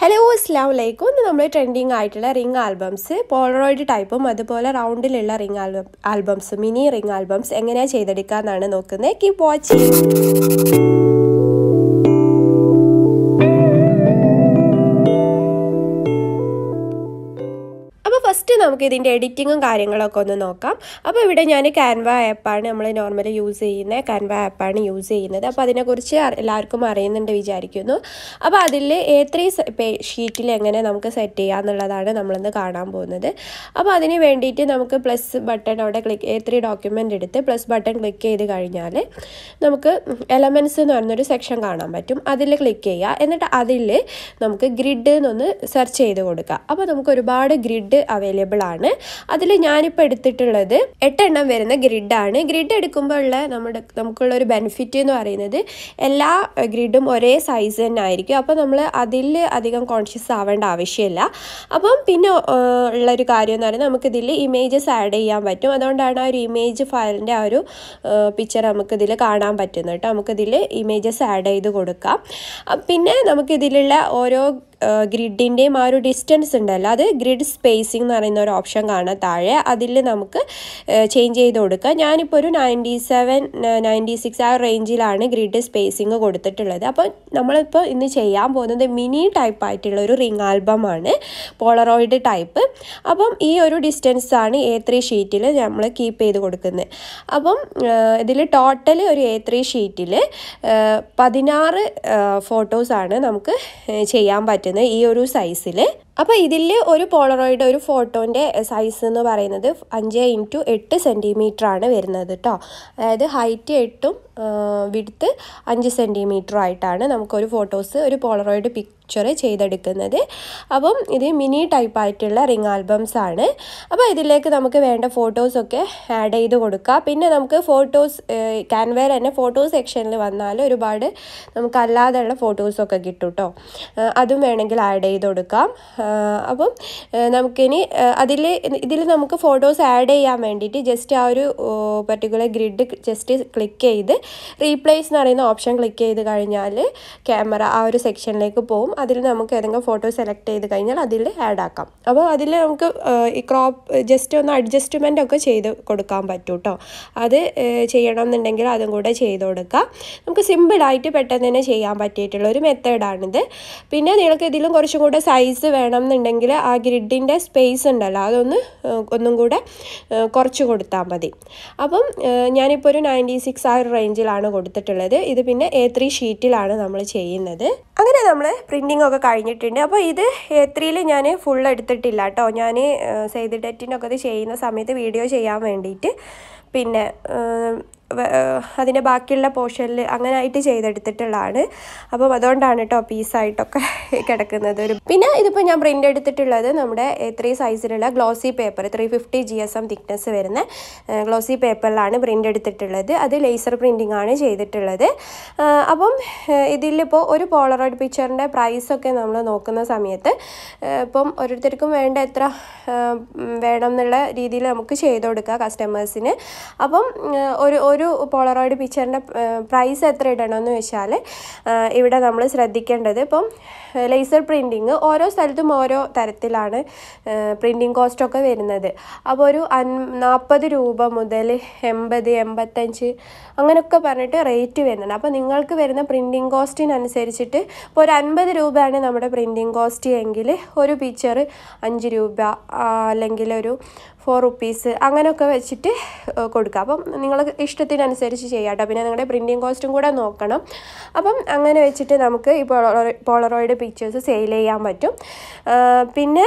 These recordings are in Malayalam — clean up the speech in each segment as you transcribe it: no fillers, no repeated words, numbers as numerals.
Hello, assalamu alaikum. We are trending ring albums, Polaroid type, round ring albums, mini ring albums. Keep watching. First, we will see editing and Canva app. We normally use Canva app. Use it. So, we will see A3 sheet set so, plus button click A3 document plus button click elements section click grid search grid available ആണ് അതിൽ ഞാൻ ഇപ്പോൾ എടുത്തിട്ടുള്ളത് 8 എണ്ണം വരുന്ന ഗ്രിഡ് ആണ് ഗ്രിഡ് എടുക്കുമ്പോൾ നമുക്കുള്ള ഒരു ബെനിഫിറ്റ് എന്ന് പറയുന്നത് എല്ലാ ഗ്രിഡും ഒരേ സൈസ് തന്നെ ആയിരിക്കും അപ്പോൾ നമ്മൾ അതിൽ അധികം കോൺഷ്യസ് ആവേണ്ട ആവശ്യമില്ല അപ്പോൾ പിന്നെ ഉള്ള ഒരു കാര്യം എന്ന് പറയുന്നത് നമുക്ക് ഇതിൽ ഇമേജസ് ആഡ് ചെയ്യാൻ പറ്റും അതുകൊണ്ടാണ് ആ ഒരു ഇമേജ് ഫയലിന്റെ ആ ഒരു പിക്ചർ നമുക്ക് ഇതിൽ കാണാൻ പറ്റുന്നത് ട്ടോ നമുക്ക് ഇതിൽ ഇമേജസ് ആഡ് ചെയ്തു കൊടുക്കാം പിന്നെ നമുക്ക് ഇതിലുള്ള ഓരോ ഗ്രിഡിന്റെ ആ ഒരു ഡിസ്റ്റൻസ് ഉണ്ടല്ലോ അത് ഗ്രിഡ് സ്പേസിംഗ് എന്ന് പറയുന്ന ഒരു ഓപ്ഷൻ കാണാൻ താഴെ അതിൽ നമുക്ക് ചേഞ്ച് ചെയ്തു കൊടുക്കാം ഞാൻ ഇപ്പോൾ ഒരു 97 96 ആ റേഞ്ചിലാണ് ഗ്രിഡ് സ്പേസിംഗ് കൊടുത്തിട്ടുള്ളത് അപ്പോൾ നമ്മൾ ഇപ്പോൾ ഇന്ന് ചെയ്യാൻ പോകുന്നത് മിനി ടൈപ്പ് ആയിട്ടുള്ള ഒരു റിംഗ് ആൽബം ആണ് പോളറോയിഡ് ടൈപ്പ് അപ്പോൾ ഈ ഒരു ഡിസ്റ്റൻസ് ആണ് A3 ഷീറ്റിൽ നമ്മൾ കീപ്പ് ചെയ്തു കൊടുക്കുന്നത് അപ്പോൾ ഇതിൽ ടോട്ടൽ ഒരു A3 ഷീറ്റിൽ 16 ഫോട്ടോസ് ആണ് നമുക്ക് ചെയ്യാൻ പറ്റുന്നത് ഈ ഒരു സൈസിൽ അപ്പോൾ ഇതിൽ ഒരു പോളറോയിഡ് ഒരു ഫോട്ടോന്റെ സൈസ് എന്ന് പറയുന്നത് 5x8 സെന്റിമീറ്റർ ആണ് വരുന്നത് ട്ടോ അതായത് ഹൈറ്റ് 8 ഉം വിഡ്ത്ത് 5 സെന്റിമീറ്റർ ആയിട്ടാണ് നമുക്ക് ഒരു ഫോട്ടോസ് ഒരു പോളറോയിഡ് പിക്ചർ ചെയ്തെടുക്കുന്നത് അപ്പോൾ ഇത് മിനി ടൈപ്പ് ആയിട്ടുള്ള റിംഗ് ആൽബംസ് ആണ് അപ്പോൾ ഇതിലേക്ക് നമുക്ക് വേണ്ട ഫോട്ടോസ് ഒക്കെ ആഡ് ചെയ്തു കൊടുക്കാം പിന്നെ നമുക്ക് ഫോട്ടോസ് ക്യാൻവയിൽ തന്നെ ഫോട്ടോ സെക്ഷനിൽ വന്നാൽ ഒരുപാട് നമുക്ക് അല്ലാതെയുള്ള ഫോട്ടോസ് ഒക്കെ കിട്ടും ട്ടോ അതും വേണമെങ്കിൽ ആഡ് ചെയ്തു കൊടുക്കാം അപ്പോൾ നമുക്കിനി ഇതിൽ നമുക്ക് ഫോട്ടോസ് ആഡ് ചെയ്യാൻ വേണ്ടിയിട്ട് ജസ്റ്റ് ആ ഒരു പർട്ടിക്കുലർ ഗ്രിഡ് ജസ്റ്റ് ക്ലിക്ക് ചെയ്ത് റീപ്ലേസ് എന്ന് പറയുന്ന ഓപ്ഷൻ ക്ലിക്ക് ചെയ്ത് കഴിഞ്ഞാൽ ക്യാമറ ആ ഒരു സെക്ഷനിലേക്ക് പോകും അതിൽ നമുക്ക് ഏതെങ്കിലും ഫോട്ടോ സെലക്ട് ചെയ്ത് കഴിഞ്ഞാൽ അതിൽ ആഡ് ആക്കാം അപ്പോൾ അതിൽ നമുക്ക് ഈ ക്രോപ്പ് ജസ്റ്റ് ഒന്ന് അഡ്ജസ്റ്റ്മെൻ്റ് ഒക്കെ ചെയ്ത് കൊടുക്കാൻ പറ്റും ട്ടോ അത് ചെയ്യണമെന്നുണ്ടെങ്കിൽ അതും കൂടെ ചെയ്ത് കൊടുക്കാം നമുക്ക് സിമ്പിളായിട്ട് പെട്ടെന്ന് തന്നെ ചെയ്യാൻ പറ്റിയിട്ടുള്ള ഒരു മെത്തേഡാണിത് പിന്നെ നിങ്ങൾക്ക് ഇതിലും കുറച്ചും കൂടെ സൈസ് വേണമെന്നുണ്ടെങ്കിൽ ആ ഗ്രിഡിൻ്റെ സ്പേസ് ഉണ്ടല്ലോ അതൊന്ന് ഒന്നും കൂടെ കുറച്ച് കൊടുത്താൽ മതി അപ്പം ഞാനിപ്പോൾ ഒരു 96 ആ ഒരു റേഞ്ചിലാണ് കൊടുത്തിട്ടുള്ളത് ഇത് പിന്നെ A3 ഷീറ്റിലാണ് നമ്മൾ ചെയ്യുന്നത് അങ്ങനെ നമ്മൾ പ്രിന്റിംഗ് ഒക്കെ കഴിഞ്ഞിട്ടുണ്ട് അപ്പോൾ ഇത് A3യിൽ ഞാൻ ഫുൾ എടുത്തിട്ടില്ല ട്ടോ ഞാൻ സേവ് ദി ഡേറ്റിനൊക്കെ ഇത് ചെയ്യുന്ന സമയത്ത് വീഡിയോ ചെയ്യാൻ വേണ്ടിയിട്ട് പിന്നെ അതിൻ്റെ ബാക്കിയുള്ള പോർഷനിൽ അങ്ങനെ ആയിട്ട് ചെയ്തെടുത്തിട്ടുള്ളതാണ് അപ്പം അതുകൊണ്ടാണ് ട്ടോ പീസായിട്ടൊക്കെ കിടക്കുന്നത് പിന്നെ ഇതിപ്പോൾ ഞാൻ പ്രിൻ്റ് എടുത്തിട്ടുള്ളത് നമ്മുടെ A3 സൈസിലുള്ള ഗ്ലോസി പേപ്പർ 350 GSM തിക്നെസ് വരുന്ന ഗ്ലോസി പേപ്പറിലാണ് പ്രിൻ്റ് എടുത്തിട്ടുള്ളത് അത് ലേസർ പ്രിൻറ്റിംഗ് ആണ് ചെയ്തിട്ടുള്ളത് അപ്പം ഇതിലിപ്പോൾ ഒരു പോളറോയിഡ് പിക്ചറിൻ്റെ പ്രൈസൊക്കെ നമ്മൾ നോക്കുന്ന സമയത്ത് ഇപ്പം ഓരോരുത്തർക്കും വേണ്ട എത്ര വേണം എന്നുള്ള രീതിയിൽ നമുക്ക് ചെയ്ത് കൊടുക്കുക കസ്റ്റമേഴ്സിന് അപ്പം ഒരു പോളറോയിഡ് പിക്ചറിൻ്റെ പ്രൈസ് എത്ര ഇടണമെന്ന് വെച്ചാൽ ഇവിടെ നമ്മൾ ശ്രദ്ധിക്കേണ്ടത് ഇപ്പം ലേസർ പ്രിൻറ്റിങ് ഓരോ സ്ഥലത്തും ഓരോ തരത്തിലാണ് പ്രിൻറ്റിങ് കോസ്റ്റൊക്കെ വരുന്നത് അപ്പോൾ ഒരു 40 രൂപ മുതൽ 80 85 അങ്ങനെയൊക്കെ പറഞ്ഞിട്ട് റേറ്റ് വരുന്നുണ്ട് അപ്പോൾ നിങ്ങൾക്ക് വരുന്ന പ്രിൻറ്റിങ് കോസ്റ്റിനനുസരിച്ചിട്ട് ഇപ്പോൾ ഒരു 50 രൂപയാണ് നമ്മുടെ പ്രിൻറ്റിങ് കോസ്റ്റ് എങ്കിൽ ഒരു പിക്ചർ 5 രൂപ അല്ലെങ്കിൽ ഒരു 4 rupees അങ്ങനെയൊക്കെ വെച്ചിട്ട് കൊടുക്കുക അപ്പം നിങ്ങൾക്ക് ഇഷ്ടത്തിനനുസരിച്ച് ചെയ്യാം കേട്ടോ പിന്നെ നിങ്ങളുടെ പ്രിൻറ്റിങ് കോസ്റ്റും കൂടെ നോക്കണം അപ്പം അങ്ങനെ വെച്ചിട്ട് നമുക്ക് ഈ പോളറോയിഡ് പിക്ചേഴ്സ് സെയിൽ ചെയ്യാൻ പറ്റും പിന്നെ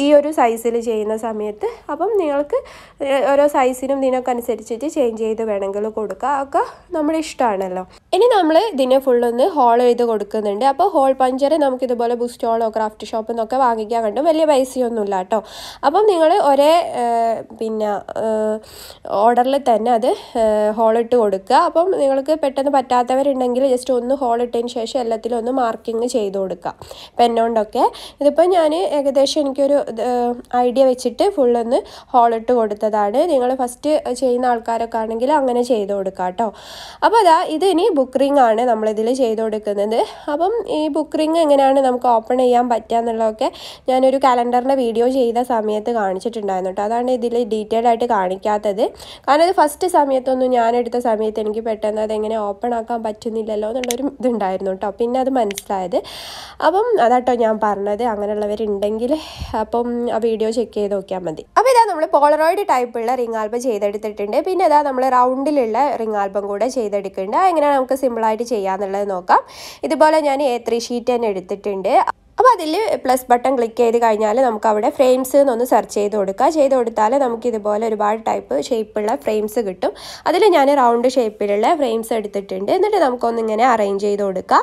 ഈ ഒരു സൈസിൽ ചെയ്യുന്ന സമയത്ത് അപ്പം നിങ്ങൾക്ക് ഓരോ സൈസിനും ഇതിനൊക്കെ അനുസരിച്ചിട്ട് ചേഞ്ച് ചെയ്ത് വേണമെങ്കിൽ കൊടുക്കുക ഒക്കെ നമ്മുടെ ഇഷ്ടമാണല്ലോ ഇനി നമ്മൾ ഇതിനെ ഫുള്ളൊന്ന് ഹോൾ ചെയ്ത് കൊടുക്കുന്നുണ്ട് അപ്പോൾ ഹോൾ പഞ്ചർ നമുക്ക് ഇതുപോലെ ബുക്ക് സ്റ്റോളോ ക്രാഫ്റ്റ് ഷോപ്പിൽ നിന്നൊക്കെ വാങ്ങിക്കാൻ കണ്ടും വലിയ പൈസയൊന്നുമില്ല കേട്ടോ അപ്പം നിങ്ങൾ ഒരേ പിന്നെ ഓർഡറിൽ തന്നെ അത് ഹോളിട്ട് കൊടുക്കുക. അപ്പം നിങ്ങൾക്ക് പെട്ടെന്ന് പറ്റാത്തവരുണ്ടെങ്കിൽ ജസ്റ്റ് ഒന്ന് ഹോളിട്ടതിന് ശേഷം എല്ലാത്തിലും ഒന്ന് മാർക്കിങ് ചെയ്ത് കൊടുക്കുക പെന്നോണ്ടൊക്കെ. ഇതിപ്പോൾ ഞാൻ ഏകദേശം എനിക്കൊരു ഐഡിയ വെച്ചിട്ട് ഫുള്ളൊന്ന് ഹോളിട്ട് കൊടുത്തതാണ്. നിങ്ങൾ ഫസ്റ്റ് ചെയ്യുന്ന ആൾക്കാരൊക്കെ ആണെങ്കിൽ അങ്ങനെ ചെയ്ത് കൊടുക്കുക കേട്ടോ. അപ്പോൾ ഇത് ഇനി ബുക്ക് റിംഗ് ആണ് നമ്മളിതിൽ ചെയ്ത് കൊടുക്കുന്നത്. അപ്പം ഈ ബുക്ക് റിംഗ് എങ്ങനെയാണ് നമുക്ക് ഓപ്പൺ ചെയ്യാൻ പറ്റുക എന്നുള്ളതൊക്കെ ഞാനൊരു കലണ്ടറിൻ്റെ വീഡിയോ ചെയ്ത സമയത്ത് കാണിച്ചിട്ടുണ്ടായിരുന്നു കേട്ടോ. അതാണ് ഇതിൽ ഡീറ്റെയിൽ ആയിട്ട് കാണിക്കാത്തത്. കാരണം ഇത് ഫസ്റ്റ് സമയത്തൊന്നും ഞാനെടുത്ത സമയത്ത് എനിക്ക് പെട്ടെന്ന് അതെങ്ങനെ ഓപ്പൺ ആക്കാൻ പറ്റുന്നില്ലല്ലോ എന്നുള്ളൊരു ഇതുണ്ടായിരുന്നു കേട്ടോ. പിന്നെ അത് മനസ്സിലായത്. അപ്പം അതാട്ടോ ഞാൻ പറഞ്ഞത്. അങ്ങനെയുള്ളവരുണ്ടെങ്കിൽ അപ്പം ആ വീഡിയോ ചെക്ക് ചെയ്ത് നോക്കിയാൽ മതി. അപ്പോൾ നമ്മൾ പോളറോയിഡ് ടൈപ്പുള്ള റിംഗ് ആൽബം ചെയ്തെടുത്തിട്ടുണ്ട്. പിന്നെ നമ്മൾ റൗണ്ടിലുള്ള റിംഗ് ആൽബം കൂടെ ചെയ്തെടുക്കുന്നുണ്ട്. എങ്ങനെയാണ് നമുക്ക് സിമ്പിളായിട്ട് ചെയ്യാന്നുള്ളത് നോക്കാം. ഇതുപോലെ ഞാൻ A3 ഷീറ്റ് തന്നെ എടുത്തിട്ടുണ്ട്. അപ്പോൾ അതിൽ പ്ലസ് ബട്ടൺ ക്ലിക്ക് ചെയ്ത് കഴിഞ്ഞാൽ നമുക്ക് അവിടെ ഫ്രെയിംസ് എന്നൊന്ന് സെർച്ച് ചെയ്ത് കൊടുക്കുക. ചെയ്ത് കൊടുത്താൽ നമുക്ക് ഇതുപോലെ ഒരുപാട് ടൈപ്പ് ഷേപ്പുള്ള ഫ്രെയിംസ് കിട്ടും. അതിൽ ഞാൻ റൗണ്ട് ഷേപ്പിലുള്ള ഫ്രെയിംസ് എടുത്തിട്ടുണ്ട്. എന്നിട്ട് നമുക്കൊന്നിങ്ങനെ അറേഞ്ച് ചെയ്ത് കൊടുക്കുക.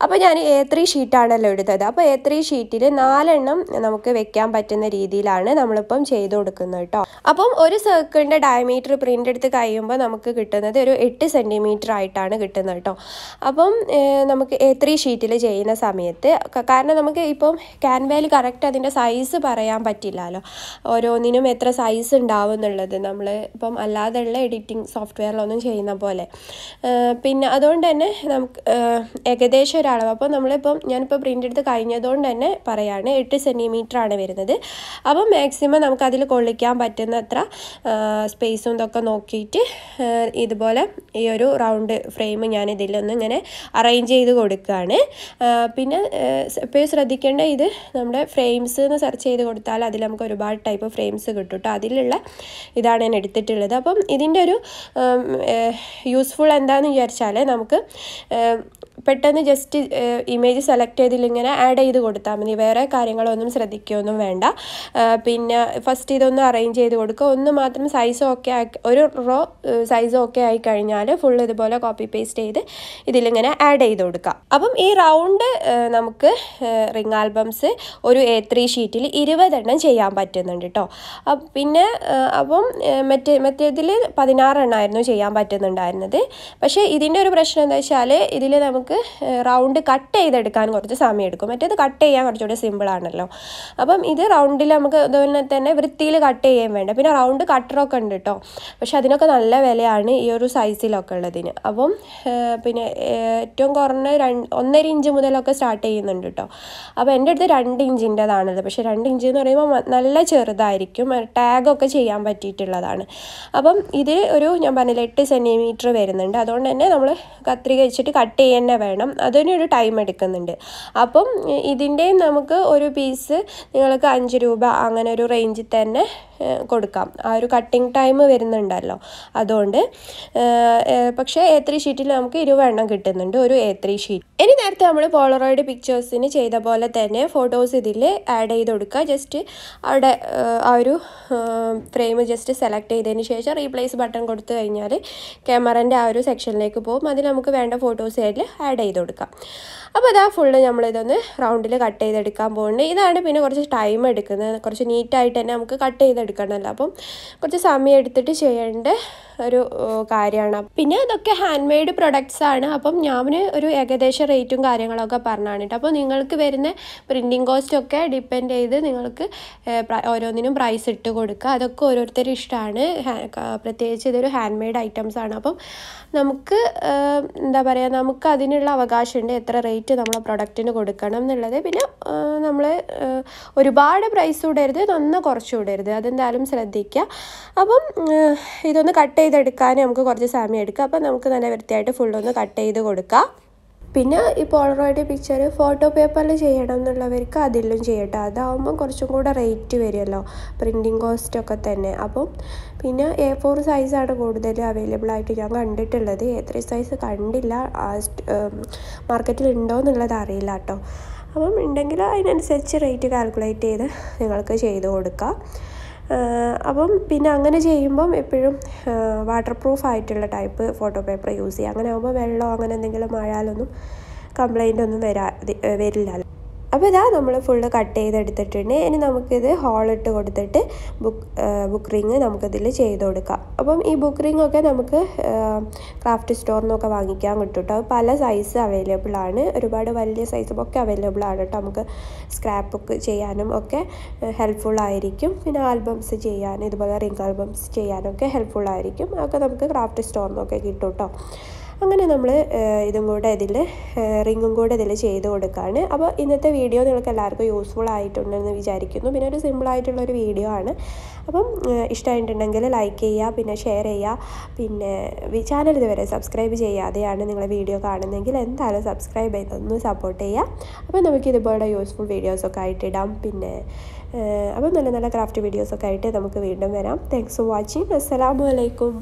അപ്പോൾ ഞാൻ A3 ഷീറ്റാണല്ലോ എടുത്തത്. അപ്പോൾ A3 ഷീറ്റിൽ 4 എണ്ണം നമുക്ക് വെക്കാൻ പറ്റുന്ന രീതിയിലാണ് നമ്മളിപ്പം ചെയ്ത് കൊടുക്കുന്നത് കേട്ടോ. അപ്പം ഒരു സർക്കിളിൻ്റെ ഡയമീറ്റർ പ്രിൻ്റ് എടുത്ത് കഴിയുമ്പോൾ നമുക്ക് കിട്ടുന്നത് ഒരു 8 സെൻറ്റിമീറ്റർ ആയിട്ടാണ് കിട്ടുന്നത് കേട്ടോ. അപ്പം നമുക്ക് A3 ഷീറ്റിൽ ചെയ്യുന്ന സമയത്ത് കാരണം നമുക്ക് ഇപ്പം ക്യാൻവയിൽ കറക്റ്റ് അതിൻ്റെ സൈസ് പറയാൻ പറ്റില്ലല്ലോ, ഓരോന്നിനും എത്ര സൈസ് ഉണ്ടാവും എന്നുള്ളത് നമ്മൾ ഇപ്പം അല്ലാതെയുള്ള എഡിറ്റിംഗ് സോഫ്റ്റ്വെയറിലൊന്നും ചെയ്യുന്ന പോലെ. പിന്നെ അതുകൊണ്ട് തന്നെ നമുക്ക് ഏകദേശം ഒരളവ് അപ്പം ഞാനിപ്പോൾ പ്രിൻ്റ് എടുത്ത് കഴിഞ്ഞതുകൊണ്ട് തന്നെ പറയാണ് 8 സെൻറ്റിമീറ്റർ ആണ് വരുന്നത്. അപ്പം മാക്സിമം നമുക്കതിൽ കൊള്ളിക്കാൻ പറ്റുന്ന അത്ര സ്പേസും ഇതൊക്കെ നോക്കിയിട്ട് ഇതുപോലെ ഈ ഒരു റൗണ്ട് ഫ്രെയിം ഞാൻ ഇതിലൊന്ന് ഇങ്ങനെ അറേഞ്ച് ചെയ്ത് കൊടുക്കുകയാണ്. പിന്നെ ഇപ്പോൾ ശ്രദ്ധിക്കേണ്ട ഇത് നമ്മുടെ ഫ്രെയിംസ് എന്ന് സെർച്ച് ചെയ്ത് കൊടുത്താൽ അതിൽ നമുക്ക് ഒരുപാട് ടൈപ്പ് ഫ്രെയിംസ് കിട്ടും കേട്ടോ. അതിലുള്ള ഇതാണ് ഞാൻ എടുത്തിട്ടുള്ളത്. അപ്പം ഇതിൻ്റെ ഒരു യൂസ്ഫുൾ എന്താണെന്ന് വിചാരിച്ചാൽ നമുക്ക് പെട്ടെന്ന് ജസ്റ്റ് ഇമേജ് സെലക്ട് ചെയ്തിലിങ്ങനെ ആഡ് ചെയ്ത് കൊടുത്താൽ മതി. വേറെ കാര്യങ്ങളൊന്നും ശ്രദ്ധിക്കുകയൊന്നും വേണ്ട. പിന്നെ ഫസ്റ്റ് ഇതൊന്ന് അറേഞ്ച് ചെയ്ത് കൊടുക്കുക. ഒന്ന് മാത്രം സൈസ് ഓക്കെ ആക്കി ഒരു റോ സൈസ് ഓക്കെ ആയി കഴിഞ്ഞാൽ ഫുൾ ഇതുപോലെ കോപ്പി പേസ്റ്റ് ചെയ്ത് ഇതിലിങ്ങനെ ആഡ് ചെയ്ത് കൊടുക്കുക. അപ്പം ഈ റൗണ്ട് നമുക്ക് റിംഗ് ആൽബംസ് ഒരു A3 ഷീറ്റിൽ 20 എണ്ണം ചെയ്യാൻ പറ്റുന്നുണ്ട് കേട്ടോ. പിന്നെ അപ്പം മറ്റേതിൽ 16 എണ്ണമായിരുന്നു ചെയ്യാൻ പറ്റുന്നുണ്ടായിരുന്നത്. പക്ഷേ ഇതിൻ്റെ ഒരു പ്രശ്നം എന്താ വെച്ചാൽ ഇതിൽ നമുക്ക് റൗണ്ട് കട്ട് ചെയ്തെടുക്കാൻ കുറച്ച് സമയം എടുക്കും. മറ്റേത് കട്ട് ചെയ്യാൻ കുറച്ചുകൂടി സിമ്പിളാണല്ലോ. അപ്പം ഇത് റൗണ്ടിൽ നമുക്ക് അതുപോലെ തന്നെ വൃത്തിയിൽ കട്ട് ചെയ്യാൻ വേണ്ട. പിന്നെ റൗണ്ട് കട്ടറൊക്കെ ഉണ്ട് കേട്ടോ. പക്ഷെ അതിനൊക്കെ നല്ല വിലയാണ് ഈ ഒരു സൈസിലൊക്കെ ഉള്ളതിന്. അപ്പം പിന്നെ ഏറ്റവും കുറഞ്ഞ 1.5 ഇഞ്ച് മുതലൊക്കെ സ്റ്റാർട്ട് ചെയ്യുന്നുണ്ട് കേട്ടോ. അപ്പോൾ എൻ്റെ അടുത്ത് 2 ഇഞ്ചിൻ്റെതാണത്. പക്ഷേ 2 ഇഞ്ച് എന്ന് പറയുമ്പോൾ നല്ല ചെറുതായിരിക്കും. ടാഗൊക്കെ ചെയ്യാൻ പറ്റിയിട്ടുള്ളതാണ്. അപ്പം ഇത് ഞാൻ പറഞ്ഞില്ല 8 സെൻറ്റിമീറ്റർ വരുന്നുണ്ട്. അതുകൊണ്ട് തന്നെ നമ്മൾ കത്രിക വെച്ചിട്ട് കട്ട് ചെയ്യാൻ വേണം. അതിനൊരു ടൈം എടുക്കുന്നുണ്ട്. അപ്പം ഇതിൻ്റെയും നമുക്ക് ഒരു പീസ് നിങ്ങൾക്ക് 5 രൂപ അങ്ങനെ ഒരു റേഞ്ചിൽ തന്നെ കൊടുക്കാം. ആ ഒരു കട്ടിങ് ടൈം വരുന്നുണ്ടല്ലോ അതുകൊണ്ട്. പക്ഷേ A3 ഷീറ്റിൽ നമുക്ക് 20 എണ്ണം കിട്ടുന്നുണ്ട് ഒരു A3 ഷീറ്റ്. ഇനി നേരത്തെ നമ്മൾ പോളറോയിഡ് പിക്ചേഴ്സിന് ചെയ്ത പോലെ തന്നെ ഫോട്ടോസ് ഇതിൽ ആഡ് ചെയ്ത് കൊടുക്കുക. ജസ്റ്റ് അവിടെ ആ ഒരു ഫ്രെയിം ജസ്റ്റ് സെലക്ട് ചെയ്തതിന് ശേഷം റീപ്ലേസ് ബട്ടൺ കൊടുത്തു കഴിഞ്ഞാൽ ക്യാമറൻ്റെ ആ ഒരു സെക്ഷനിലേക്ക് പോകും. അതിൽ നമുക്ക് വേണ്ട ഫോട്ടോസ് അതിൽ ആഡ് ചെയ്ത് കൊടുക്കാം. അപ്പോൾ അതാ ഫുള്ള് നമ്മളിതൊന്ന് റൗണ്ടിൽ കട്ട് ചെയ്തെടുക്കാൻ പോകുന്നുണ്ട്. ഇതാണ് പിന്നെ കുറച്ച് ടൈം എടുക്കുന്നത്. കുറച്ച് നീറ്റായിട്ട് തന്നെ നമുക്ക് കട്ട് ചെയ്തെടുക്കണമല്ലോ. അപ്പം കുറച്ച് സമയം എടുത്തിട്ട് ചെയ്യേണ്ട ഒരു കാര്യമാണ്. പിന്നെ ഇതൊക്കെ ഹാൻഡ് മെയ്ഡ് പ്രൊഡക്ട്സ് ആണ്. അപ്പം ഞാൻ ഒരു ഏകദേശം റേറ്റും കാര്യങ്ങളൊക്കെ പറഞ്ഞാണ് കേട്ടോ. അപ്പോൾ നിങ്ങൾക്ക് വരുന്ന പ്രിൻറ്റിങ് കോസ്റ്റൊക്കെ ഡിപ്പെൻഡ് ചെയ്ത് നിങ്ങൾക്ക് ഓരോന്നിനും പ്രൈസ് ഇട്ട് കൊടുക്കുക. അതൊക്കെ ഓരോരുത്തരും ഇഷ്ടമാണ്. പ്രത്യേകിച്ച് ഇതൊരു ഹാൻഡ് മെയ്ഡ് ഐറ്റംസ് ആണ്. അപ്പം നമുക്ക് എന്താ പറയുക, നമുക്ക് അതിനുള്ള അവകാശമുണ്ട് എത്ര റേറ്റ് നമ്മളെ പ്രൊഡക്റ്റിന് കൊടുക്കണം എന്നുള്ളത്. പിന്നെ നമ്മൾ ഒരുപാട് പ്രൈസ് ഇടരുത്, നന്ന കുറച്ച് ഇടരുത്, അതെന്തായാലും ശ്രദ്ധിക്കുക. അപ്പം ഇതൊന്ന് കട്ട് ചെയ്തെടുക്കാൻ നമുക്ക് കുറച്ച് സമയം എടുക്കുക. അപ്പം നമുക്ക് നല്ല വൃത്തിയായിട്ട് ഫുള്ളൊന്ന് കട്ട് ചെയ്ത് കൊടുക്കുക. പിന്നെ ഈ പോളറോയിഡ് പിക്ചർ ഫോട്ടോ പേപ്പറിൽ ചെയ്യണം എന്നുള്ളവർക്ക് അതിലും ചെയ്യട്ടെ. അതാവുമ്പോൾ കുറച്ചും കൂടെ റേറ്റ് വരുമല്ലോ, പ്രിൻറ്റിങ് കോസ്റ്റൊക്കെ തന്നെ. അപ്പം പിന്നെ A4 സൈസാണ് കൂടുതൽ അവൈലബിൾ ആയിട്ട് ഞാൻ കണ്ടിട്ടുള്ളത്. A3 സൈസ് കണ്ടില്ല, മാർക്കറ്റിൽ ഉണ്ടോ എന്നുള്ളത് അറിയില്ല കേട്ടോ. അപ്പം ഉണ്ടെങ്കിൽ അതിനനുസരിച്ച് റേറ്റ് കാൽക്കുലേറ്റ് ചെയ്ത് നിങ്ങൾക്ക് ചെയ്ത് കൊടുക്കാം. അപ്പം പിന്നെ അങ്ങനെ ചെയ്യുമ്പം എപ്പോഴും വാട്ടർ പ്രൂഫ് ആയിട്ടുള്ള ടൈപ്പ് ഫോട്ടോ പേപ്പർ യൂസ് ചെയ്യുക. അങ്ങനെ ആകുമ്പോൾ വെള്ളമോ അങ്ങനെ എന്തെങ്കിലും മഴയാലൊന്നും കംപ്ലൈൻ്റ് ഒന്നും വരില്ല. അപ്പോൾ ഇതാ നമ്മൾ ഫുള്ള് കട്ട് ചെയ്തെടുത്തിട്ടുണ്ട്. ഇനി നമുക്കിത് ഹോളിട്ട് കൊടുത്തിട്ട് ബുക്ക് റിങ് നമുക്കിതിൽ ചെയ്ത് കൊടുക്കാം. അപ്പം ഈ ബുക്ക് റിങ് ഒക്കെ നമുക്ക് ക്രാഫ്റ്റ് സ്റ്റോറിൽ നിന്നൊക്കെ വാങ്ങിക്കാൻ കിട്ടും കേട്ടോ. പല സൈസ് അവൈലബിൾ ആണ്, ഒരുപാട് വലിയ സൈസും ഒക്കെ അവൈലബിൾ ആണ് കേട്ടോ. നമുക്ക് സ്ക്രാപ്പ് ബുക്ക് ചെയ്യാനും ഒക്കെ ഹെൽപ്ഫുൾ ആയിരിക്കും. പിന്നെ ആൽബംസ് ചെയ്യാൻ, ഇതുപോലെ റിംഗ് ആൽബംസ് ചെയ്യാനൊക്കെ ഹെൽപ്ഫുൾ ആയിരിക്കും. അതൊക്കെ നമുക്ക് ക്രാഫ്റ്റ് സ്റ്റോറിൽ നിന്നൊക്കെ കിട്ടും കേട്ടോ. അങ്ങനെ നമ്മൾ ഇതും കൂടെ ഇതിൽ റിങ്ങും കൂടെ ഇതിൽ ചെയ്ത് കൊടുക്കുകയാണ്. അപ്പോൾ ഇന്നത്തെ വീഡിയോ നിങ്ങൾക്ക് എല്ലാവർക്കും യൂസ്ഫുൾ ആയിട്ടുണ്ടെന്ന് വിചാരിക്കുന്നു. പിന്നെ ഒരു സിമ്പിളായിട്ടുള്ളൊരു വീഡിയോ ആണ്. അപ്പം ഇഷ്ടമായിട്ടുണ്ടെങ്കിൽ ലൈക്ക് ചെയ്യുക, പിന്നെ ഷെയർ ചെയ്യുക. പിന്നെ ചാനൽ ഇതുവരെ സബ്സ്ക്രൈബ് ചെയ്യാതെയാണ് നിങ്ങൾ വീഡിയോ കാണുന്നതെങ്കിൽ എന്തായാലും സബ്സ്ക്രൈബ് ചെയ്തൊന്ന് സപ്പോർട്ട് ചെയ്യുക. അപ്പോൾ നമുക്ക് ഇതുപോലെ യൂസ്ഫുൾ വീഡിയോസൊക്കെ ആയിട്ട് ഇടാം. പിന്നെ അപ്പം നല്ല നല്ല ക്രാഫ്റ്റ് വീഡിയോസൊക്കെ ആയിട്ട് നമുക്ക് വീണ്ടും വരാം. Thanks for watching. അസ്സലാമു അലൈക്കും.